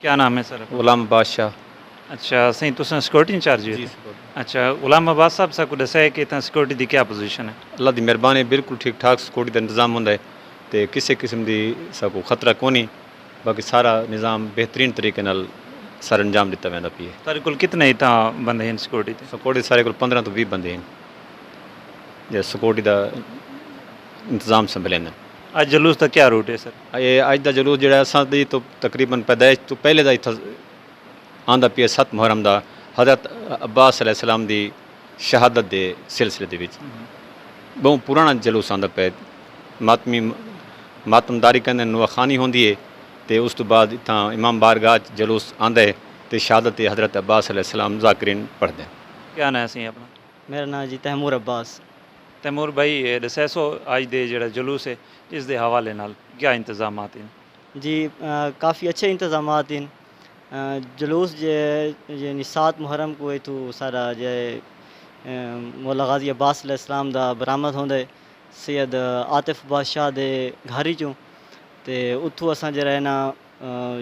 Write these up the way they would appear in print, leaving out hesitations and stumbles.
کیا نام ہے سر؟ غلام بادشاہ اچھا سائیں تساں سیکورٹی انچارج جی ہوئے تھے؟ اچھا غلام عباس صاحب سا کو دسیا ہے کہ اتنا سیکورٹی دی کیا پوزیشن ہے؟ اللہ دی مہربانی بالکل ٹھیک ٹھاک سیکورٹی کا انتظام ہوندا ہے تے کسی قسم دی سا کو خطرہ کونی، باقی سارا نظام بہترین طریقے نال سر انجام دیتا ویندا پی ہے۔ سارے کل کتنے اتنا بندے ہیں سیکورٹی تے؟ سیکورٹی سارے کول 15 تو 20 بندے ہیں جو سیکورٹی دا انتظام سنبھالیں۔ آج جلوس کا کیا روٹ ہے سر؟ یہ اج دا جلوس جڑا اساں دی تو تقریباً پیدائش تو پہلے دا اتھا آندا پیا 7 محرم دا حضرت عباس علیہ السلام دی شہادت دے سلسلے دے وچ بہت پرانا جلوس آندا پیا، ماتمداری کہندے نواخانی ہوندی ہے تے اس تو بعد اتھاں امام بارگاہ جلوس آندا ہے تے شہادت حضرت عباس علیہ السلام ذاکرین پڑھدے ہیں۔ کیا نام ہے سی اپنا؟ میرا نام جی تیمور عباس۔ تیمور بھائی دسے سو اج دے جڑا جلوس ہے اس دے حوالے نال کیا انتظامات ہیں؟ جی کافی اچھے انتظامات ہیں۔ جلوس یعنی 7 محرم کو تو سارا مولا غازی عباس علیہ السلام دا برآمد ہوندا ہے سید عاطف بادشاہ دے گھر چوں تے اتھوں اساں جڑا ہے نا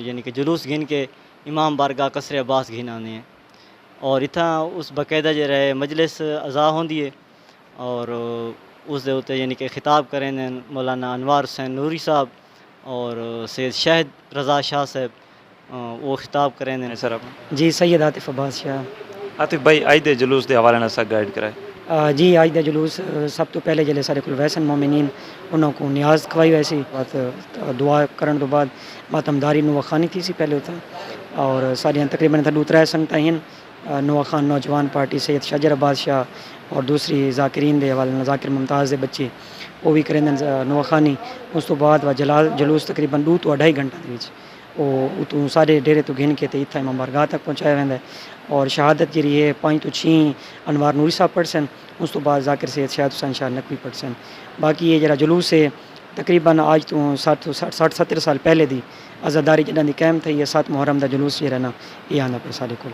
یعنی کہ جلوس گھن کے امام بارگاہ قصر عباس گھن آنے ہیں اور اتھاں اس باقاعدہ جڑا ہے مجلس عزا ہوندی ہے اور اس دے اوتے یعنی کہ خطاب کریں مولانا انوار حسین نوری صاحب اور سید شہد رضا شاہ صاحب وہ خطاب کریں سر اپنا؟ جی سید عاطف عباس شاہ۔ عاطف بھائی اج دے جلوس دے حوالے نال سا گائیڈ کرائے۔ جی اج دا جلوس سب تو پہلے جلے سارے کول ویسن مومنین انہوں کو نیاز کھوائی ویسی بات دعا کرن تو بعد ماتمداری نواخانی تھی سی پہلے ہوتا اور ساریاں تقریباً 2-3 سنگتاں ہیں نواخان نوجوان پارٹی سید شجر عباس شاہ اور دوسری ذاکرین دے حوالے نال ذاکر ممتاز دے بچے وہ بھی کریں نواخانی۔ اس تو بعد جلوس تقریباً 2 تو 2.5 گھنٹہ دے وچ وہ اتوں سارے ڈیرے تو گھن کے تے اتھا امام بارگاہ تک پہنچایا ویندا ہے اور شہادت جڑی ہے 5 تو 6 انوار نوری صاحب پڑھ سن، اس تو بعد ذاکر سید شاہد حسین شاہ نقوی پڑھ سن۔ باقی یہ جڑا جلوس ہے تقریباً آج تو 60-70 سال پہلے دی عزاداری جنہاں دی قائم تھی یہ 7 محرم دا جلوس جڑا نا یہ آندا پہ سارے کول۔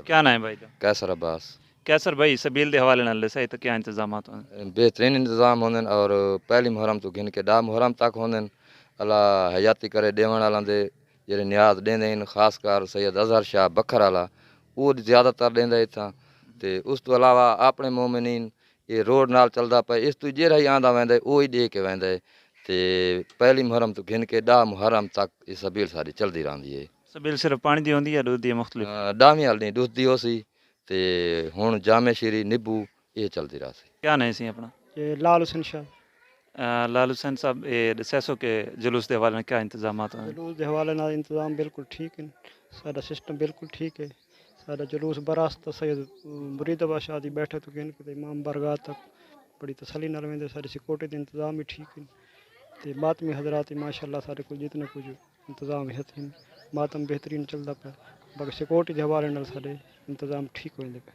کیا نام ہے بھائی؟ کیسر عباس۔ کیسر بھائی سبیل دے حوالے نال دسے تو کیا انتظامات ہیں؟ بہترین انتظام ہوندن اور پہلی محرم تو گھن کے 10 محرم تک ہوندن۔ اللہ حیاتی کرے ڈیون والوں دے جڑے نیاز دیندے ہیں خاص کر سید اظہر شاہ بھکر والا وہ زیادہ تر دیندا اتھاں تے اس تو علاوہ اپنے مومنین یہ روڈ نال چلدا پے اس تو جہڑا ہی آندا ویندا ہے وہی دے کے ویندا ہے تے پہلی محرم تو گھن کے 10 محرم تک یہ سبیل ساری چلدی رہندی ہے۔ سبیل صرف پانی دی ہوندی ہے یا دودھ دی مختلف؟ ڈامی وال نہیں دودھ دی ہو سی تے ہن جامع شیری نبو یہ چلدی رہا سی۔ کیا نہیں سی اپنا؟ لال حسین شاہ۔ لال حسین صاحب دسے سو کہ جلوس دے حوالے نال کیا انتظامات ہیں؟ جلوس دے حوالے نال انتظام بالکل ٹھیک ہے، سارا سسٹم بالکل ٹھیک ہے، سارا جلوس براستہ سید مرید بادشاہ دی بیٹھے تو گن کے امام بارگاہ تک بڑی تسلی نال ویندے، ساری سیکورٹی دے انتظام بھی ٹھیک ہیں تے ماتمی حضرات ماشاءاللہ سارے کو جتنے کچھ انتظام ہے ماتم بہترین چلدا پیا، باقی سیکورٹی دے حوالے نال سارے انتظام ٹھیک ہوندے پے۔